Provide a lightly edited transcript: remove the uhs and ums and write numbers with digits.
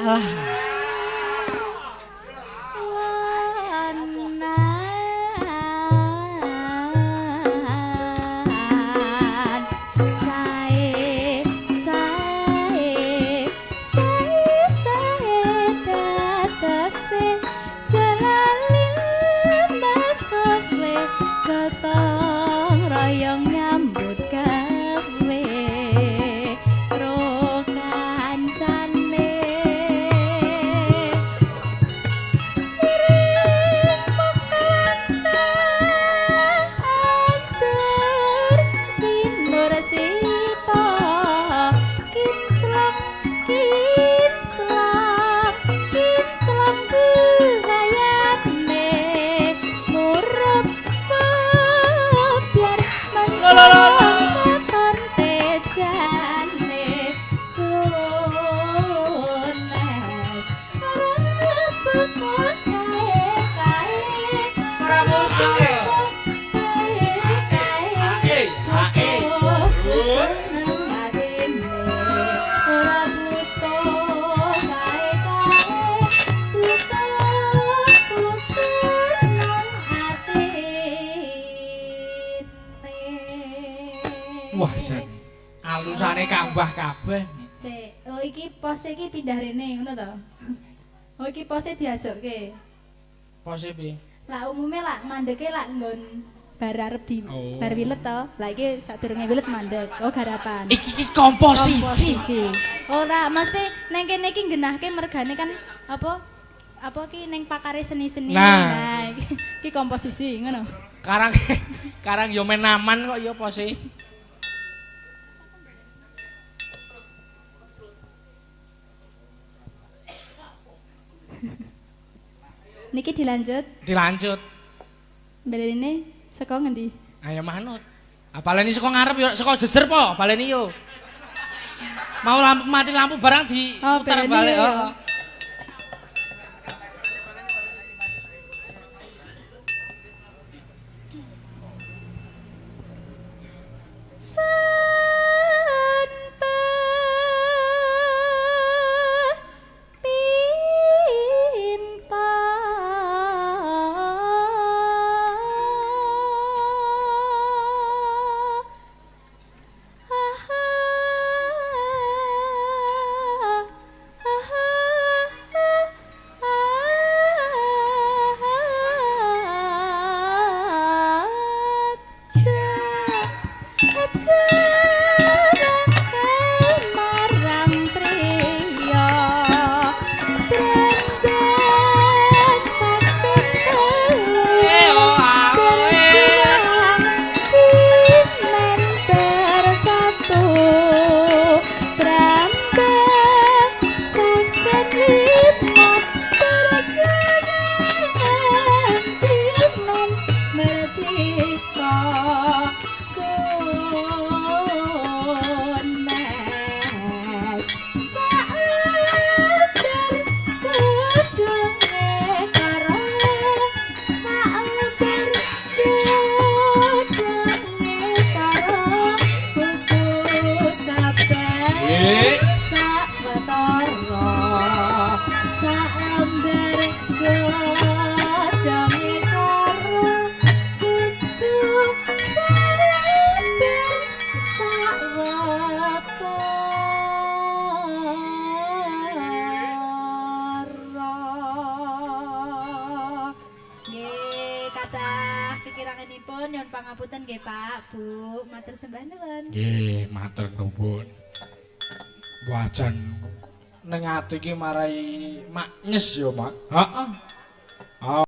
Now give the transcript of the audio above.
Alah. Gotong royong nyambut gawe ro kancane iring mokalantar pinur sita kinclong kinclong kinclong gayane murub katon tejane kunes rebut kae seneng atine ora butuh kae butuh seneng atine. Wah, jan. Alusane kambah kabeh. Sik, oh iki pos iki pindah rene ngono to. Oh iki pose diajokke. Pose piye? Lah umume lak mandeke lak nggon bar arep di Oh. bar wilet to. Lah iki sadurunge wilet mandek. Oh garapan. Iki komposisi. Ora mesti ning kene iki nggenahke mergane kan apa ki ning pakare seni-seni. Nah. Iki komposisi ngono. Karang yo menaman kok ya pose. Niki dilanjut. Dilanjut. Belerine saka ngendi? Ayo manut. Baleni saka ngarep yo, saka jejer po, baleni yo. Mau lampu mati lampu barang di putar balik. Heeh. Kikiranganipun nyuwun pangapunten nggih Pak, Bu. Matur sembah nuwun. Nggih, matur nuwun. Wajan ning ati iki marai mak nyes ya, Mak. Heeh.